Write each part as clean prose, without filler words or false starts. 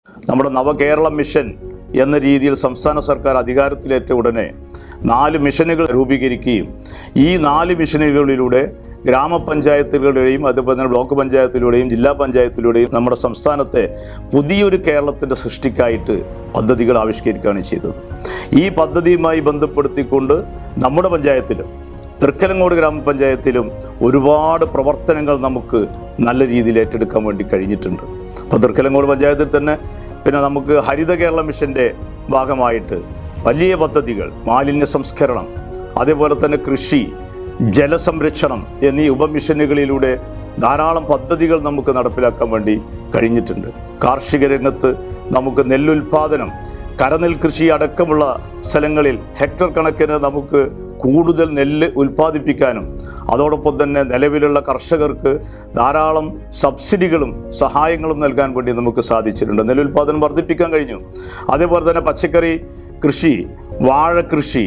നമ്മുടെ നവകേരള മിഷൻ എന്ന രീതിയിൽ സംസ്ഥാന സർക്കാർ അധികാരത്തിലേറ്റ ഉടനെ 4 മിഷനുകൾ രൂപീകരിക്കുകയും ഈ 4 മിഷനുകളിലൂടെ ഗ്രാമപഞ്ചായത്തുകളുടെയും അതുപോലെ തന്നെ ബ്ലോക്ക് പഞ്ചായത്തിലൂടെയും ജില്ലാ പഞ്ചായത്തിലൂടെയും നമ്മുടെ സംസ്ഥാനത്തെ പുതിയൊരു കേരളത്തിൻ്റെ സൃഷ്ടിക്കായിട്ട് പദ്ധതികൾ ആവിഷ്കരിക്കുകയാണ് ചെയ്തത്. ഈ പദ്ധതിയുമായി ബന്ധപ്പെടുത്തിക്കൊണ്ട് നമ്മുടെ പഞ്ചായത്തിലും തൃക്കലങ്ങോട് ഗ്രാമപഞ്ചായത്തിലും ഒരുപാട് പ്രവർത്തനങ്ങൾ നമുക്ക് നല്ല രീതിയിൽ ഏറ്റെടുക്കാൻ വേണ്ടി കഴിഞ്ഞിട്ടുണ്ട്. അപ്പോൾ തൃക്കലങ്ങോട് പഞ്ചായത്തിൽ തന്നെ നമുക്ക് ഹരിത കേരള മിഷൻ്റെ ഭാഗമായിട്ട് വലിയ പദ്ധതികൾ, മാലിന്യ സംസ്കരണം, അതേപോലെ തന്നെ കൃഷി, ജലസംരക്ഷണം എന്നീ ഉപമിഷനുകളിലൂടെ ധാരാളം പദ്ധതികൾ നമുക്ക് നടപ്പിലാക്കാൻ വേണ്ടി കഴിഞ്ഞിട്ടുണ്ട്. കാർഷിക രംഗത്ത് നമുക്ക് നെല്ലുൽപാദനം, കരനെൽ കൃഷി അടക്കമുള്ള സ്ഥലങ്ങളിൽ ഹെക്ടർ കണക്കിന് നമുക്ക് കൂടുതൽ നെല്ല് ഉൽപ്പാദിപ്പിക്കാനും അതോടൊപ്പം തന്നെ നിലവിലുള്ള കർഷകർക്ക് ധാരാളം സബ്സിഡികളും സഹായങ്ങളും നൽകാൻ വേണ്ടി നമുക്ക് സാധിച്ചിട്ടുണ്ട്. നെല്ലുൽപാദനം വർദ്ധിപ്പിക്കാൻ കഴിഞ്ഞു. അതേപോലെ തന്നെ പച്ചക്കറി കൃഷി, വാഴ കൃഷി,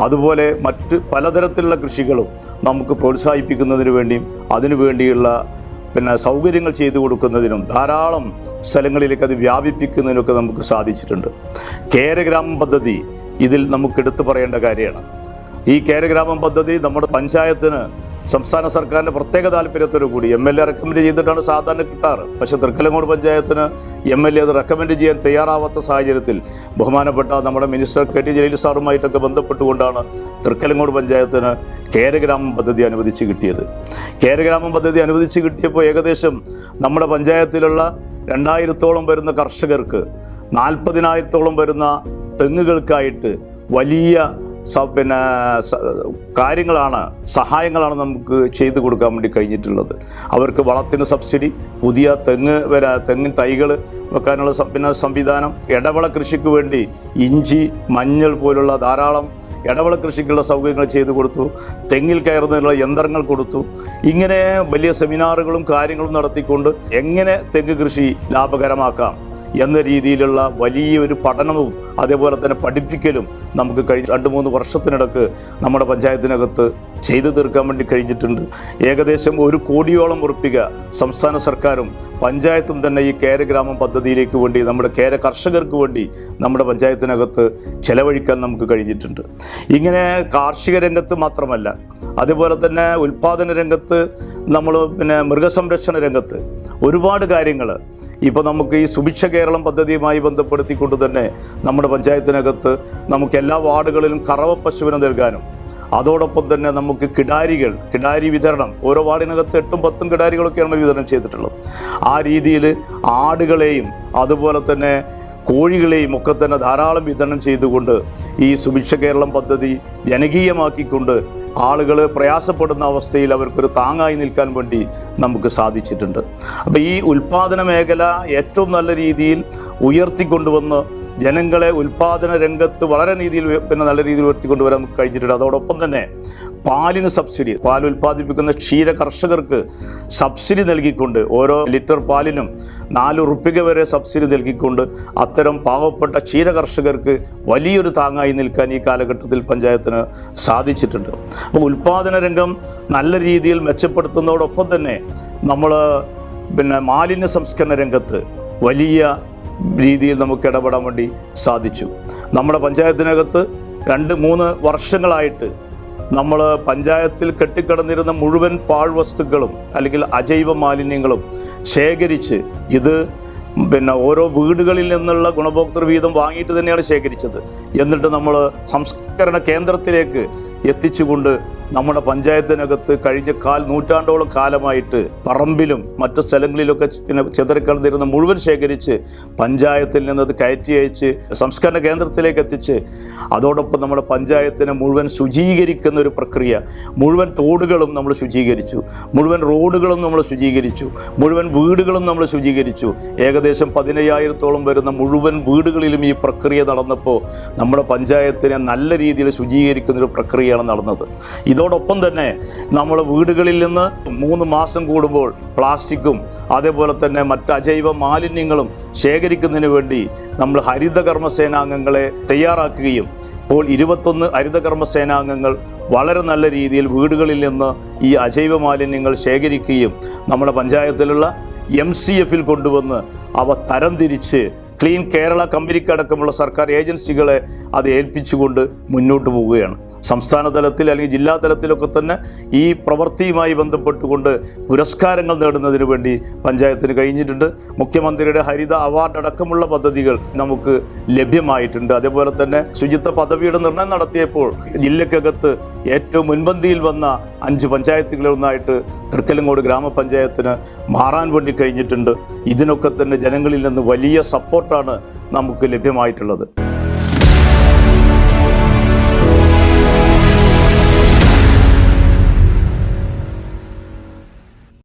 അതുപോലെ മറ്റ് പലതരത്തിലുള്ള കൃഷികളും നമുക്ക് പ്രോത്സാഹിപ്പിക്കുന്നതിന് വേണ്ടിയും അതിനുവേണ്ടിയുള്ള സൗകര്യങ്ങൾ ചെയ്തു കൊടുക്കുന്നതിനും ധാരാളം സ്ഥലങ്ങളിലേക്ക് അത് വ്യാപിപ്പിക്കുന്നതിനൊക്കെ നമുക്ക് സാധിച്ചിട്ടുണ്ട്. കേരഗ്രാമം പദ്ധതി ഇതിൽ നമുക്ക് എടുത്തു പറയേണ്ട കാര്യമാണ്. ഈ കേരഗ്രാമം പദ്ധതി നമ്മുടെ പഞ്ചായത്തിന് സംസ്ഥാന സർക്കാരിൻ്റെ പ്രത്യേക താല്പര്യത്തോടു കൂടി MLA റെക്കമെൻഡ് ചെയ്തിട്ടാണ് സാധാരണ കിട്ടാറ്. പക്ഷേ തൃക്കലങ്ങോട് പഞ്ചായത്തിന് MLA അത് റെക്കമെൻഡ് ചെയ്യാൻ തയ്യാറാവാത്ത സാഹചര്യത്തിൽ ബഹുമാനപ്പെട്ട നമ്മുടെ മിനിസ്റ്റർ KT ജലീൽ സാറുമായിട്ടൊക്കെ ബന്ധപ്പെട്ടുകൊണ്ടാണ് തൃക്കലങ്ങോട് പഞ്ചായത്തിന് കേരഗ്രാമം പദ്ധതി അനുവദിച്ച് കിട്ടിയത്. കേരഗ്രാമം പദ്ധതി അനുവദിച്ച് കിട്ടിയപ്പോൾ ഏകദേശം നമ്മുടെ പഞ്ചായത്തിലുള്ള 2000-ഓളം വരുന്ന കർഷകർക്ക് 40,000-ഓളം വരുന്ന തെങ്ങുകൾക്കായിട്ട് വലിയ കാര്യങ്ങളാണ്, സഹായങ്ങളാണ് നമുക്ക് ചെയ്തു കൊടുക്കാൻ വേണ്ടി കഴിഞ്ഞിട്ടുള്ളത്. അവർക്ക് വളത്തിന് സബ്സിഡി, പുതിയ തെങ്ങിൻ തൈകൾ വെക്കാനുള്ള സംവിധാനം, ഇടവിള കൃഷിക്ക് വേണ്ടി ഇഞ്ചി, മഞ്ഞൾ പോലുള്ള ധാരാളം ഇടവിള കൃഷിക്കുള്ള സൗകര്യങ്ങൾ ചെയ്തു കൊടുത്തു. തെങ്ങിൽ കയറുന്നതിനുള്ള യന്ത്രങ്ങൾ കൊടുത്തു. ഇങ്ങനെ വലിയ സെമിനാറുകളും കാര്യങ്ങളും നടത്തിക്കൊണ്ട് എങ്ങനെ തെങ്ങ് കൃഷി ലാഭകരമാക്കാം എന്ന രീതിയിലുള്ള വലിയൊരു പഠനവും അതേപോലെ തന്നെ പഠിപ്പിക്കലും നമുക്ക് കഴിഞ്ഞ 2-3 വർഷത്തിനിടക്ക് നമ്മുടെ പഞ്ചായത്തിനകത്ത് ചെയ്തു തീർക്കാൻ വേണ്ടി കഴിഞ്ഞിട്ടുണ്ട്. ഏകദേശം 1 കോടിയോളം ഉറുപ്പിക സംസ്ഥാന സർക്കാരും പഞ്ചായത്തും തന്നെ ഈ കേരഗ്രാമം പദ്ധതിയിലേക്ക് വേണ്ടി, നമ്മുടെ കേര കർഷകർക്ക് വേണ്ടി നമ്മുടെ പഞ്ചായത്തിനകത്ത് ചെലവഴിക്കാൻ നമുക്ക് കഴിഞ്ഞിട്ടുണ്ട്. ഇങ്ങനെ കാർഷിക രംഗത്ത് മാത്രമല്ല, അതുപോലെ തന്നെ ഉൽപ്പാദന രംഗത്ത്, നമ്മൾ മൃഗസംരക്ഷണ രംഗത്ത് ഒരുപാട് കാര്യങ്ങൾ ഇപ്പോൾ നമുക്ക് ഈ സുഭിക്ഷ കേരളം പദ്ധതിയുമായി ബന്ധപ്പെടുത്തിക്കൊണ്ട് തന്നെ നമ്മുടെ പഞ്ചായത്തിനകത്ത് നമുക്ക് എല്ലാ വാർഡുകളിലും കറവ പശുവിനെ നൽകാനും അതോടൊപ്പം തന്നെ നമുക്ക് കിടാരി വിതരണം, ഓരോ വാർഡിനകത്ത് 8-10 കിടാരികളൊക്കെയാണ് നമ്മൾ വിതരണം ചെയ്തിട്ടുള്ളത്. ആ രീതിയിൽ ആടുകളെയും അതുപോലെ തന്നെ കോഴികളെയും ഒക്കെ തന്നെ ധാരാളം വിതരണം ചെയ്തുകൊണ്ട് ഈ സുഭിക്ഷ കേരളം പദ്ധതി ജനകീയമാക്കിക്കൊണ്ട് ആളുകൾ പ്രയാസപ്പെടുന്ന അവസ്ഥയിൽ അവർക്കൊരു താങ്ങായി നിൽക്കാൻ വേണ്ടി നമുക്ക് സാധിച്ചിട്ടുണ്ട്. അപ്പോൾ ഈ ഉൽപ്പാദന മേഖല ഏറ്റവും നല്ല രീതിയിൽ ഉയർത്തിക്കൊണ്ടുവന്ന് ജനങ്ങളെ ഉൽപ്പാദന രംഗത്ത് വളരെ രീതിയിൽ നല്ല രീതിയിൽ ഉയർത്തിക്കൊണ്ടുവരാൻ നമുക്ക് കഴിഞ്ഞിട്ടുണ്ട്. അതോടൊപ്പം തന്നെ പാലിന് സബ്സിഡി, പാൽ ഉൽപ്പാദിപ്പിക്കുന്ന ക്ഷീര കർഷകർക്ക് സബ്സിഡി നൽകിക്കൊണ്ട് ഓരോ ലിറ്റർ പാലിനും 4 ഉറുപ്പിക വരെ സബ്സിഡി നൽകിക്കൊണ്ട് അത്തരം പാവപ്പെട്ട ക്ഷീര കർഷകർക്ക് വലിയൊരു താങ്ങായി നിൽക്കാൻ ഈ കാലഘട്ടത്തിൽ പഞ്ചായത്തിന് സാധിച്ചിട്ടുണ്ട്. അപ്പോൾ ഉൽപ്പാദന രംഗം നല്ല രീതിയിൽ മെച്ചപ്പെടുത്തുന്നതോടൊപ്പം തന്നെ നമ്മൾ മാലിന്യ സംസ്കരണ രംഗത്ത് വലിയ രീതിയിൽ നമുക്ക് ഇടപെടാൻ വേണ്ടി സാധിച്ചു. നമ്മുടെ പഞ്ചായത്തിനകത്ത് 2-3 വർഷങ്ങളായിട്ട് നമ്മൾ പഞ്ചായത്തിൽ കെട്ടിക്കിടന്നിരുന്ന മുഴുവൻ പാഴ്വസ്തുക്കളും അല്ലെങ്കിൽ അജൈവ മാലിന്യങ്ങളും ശേഖരിച്ച് ഇത് ഓരോ വീടുകളിൽ നിന്നുള്ള ഗുണഭോക്തൃ വീതം വാങ്ങിയിട്ട് തന്നെയാണ് ശേഖരിച്ചത്. എന്നിട്ട് നമ്മൾ സംസ്കരണ കേന്ദ്രത്തിലേക്ക് എത്തിച്ചുകൊണ്ട് നമ്മുടെ പഞ്ചായത്തിനകത്ത് കഴിഞ്ഞ നൂറ്റാണ്ടോളം കാലമായിട്ട് പറമ്പിലും മറ്റു സ്ഥലങ്ങളിലൊക്കെ ചിതറിക്കിടന്നിരുന്ന മുഴുവൻ ശേഖരിച്ച് പഞ്ചായത്തിൽ നിന്നത് കയറ്റി അയച്ച് സംസ്കരണ കേന്ദ്രത്തിലേക്ക് എത്തിച്ച് അതോടൊപ്പം നമ്മുടെ പഞ്ചായത്തിനെ മുഴുവൻ ശുചീകരിക്കുന്ന ഒരു പ്രക്രിയ, മുഴുവൻ തോടുകളും നമ്മൾ ശുചീകരിച്ചു, മുഴുവൻ റോഡുകളും നമ്മൾ ശുചീകരിച്ചു, മുഴുവൻ വീടുകളും നമ്മൾ ശുചീകരിച്ചു. ഏകദേശം 15,000-ഓളം വരുന്ന മുഴുവൻ വീടുകളിലും ഈ പ്രക്രിയ നടന്നപ്പോൾ നമ്മുടെ പഞ്ചായത്തിനെ നല്ല രീതിയിൽ ശുചീകരിക്കുന്നൊരു പ്രക്രിയയാണ് നടന്നത്. ഇതോടൊപ്പം തന്നെ നമ്മൾ വീടുകളിൽ നിന്ന് 3 മാസം കൂടുമ്പോൾ പ്ലാസ്റ്റിക്കും അതേപോലെ തന്നെ മറ്റ് അജൈവ മാലിന്യങ്ങളും ശേഖരിക്കുന്നതിന് വേണ്ടി നമ്മൾ ഹരിതകർമ്മ സേനാംഗങ്ങളെ തയ്യാറാക്കുകയും ഇപ്പോൾ 21 ഹരിതകർമ്മ സേനാംഗങ്ങൾ വളരെ നല്ല രീതിയിൽ വീടുകളിൽ നിന്ന് ഈ അജൈവ മാലിന്യങ്ങൾ ശേഖരിക്കുകയും നമ്മുടെ പഞ്ചായത്തിലുള്ള MCFൽ കൊണ്ടുവന്ന് അവ തരംതിരിച്ച് ക്ലീൻ കേരള കമ്പനിക്കടക്കമുള്ള സർക്കാർ ഏജൻസികളെ അത് ഏൽപ്പിച്ചുകൊണ്ട് മുന്നോട്ട് പോവുകയാണ്. സംസ്ഥാന തലത്തിൽ അല്ലെങ്കിൽ ജില്ലാ തലത്തിലൊക്കെ തന്നെ ഈ പ്രവൃത്തിയുമായി ബന്ധപ്പെട്ടുകൊണ്ട് പുരസ്കാരങ്ങൾ നേടുന്നതിന് വേണ്ടി പഞ്ചായത്തിന് കഴിഞ്ഞിട്ടുണ്ട്. മുഖ്യമന്ത്രിയുടെ ഹരിത അവാർഡ് അടക്കമുള്ള പദ്ധതികൾ നമുക്ക് ലഭ്യമായിട്ടുണ്ട്. അതേപോലെ തന്നെ ശുചിത്വ പദവിയുടെ നിർണ്ണയം നടത്തിയപ്പോൾ ജില്ലക്കകത്ത് ഏറ്റവും മുൻപന്തിയിൽ വന്ന 5 പഞ്ചായത്തുകളിലൊന്നായിട്ട് തൃക്കലങ്ങോട് ഗ്രാമപഞ്ചായത്തിന് മാറാൻ വേണ്ടി കഴിഞ്ഞിട്ടുണ്ട്. ഇതിനൊക്കെ തന്നെ ജനങ്ങളിൽ നിന്ന് വലിയ സപ്പോർട്ടാണ് നമുക്ക് ലഭ്യമായിട്ടുള്ളത്.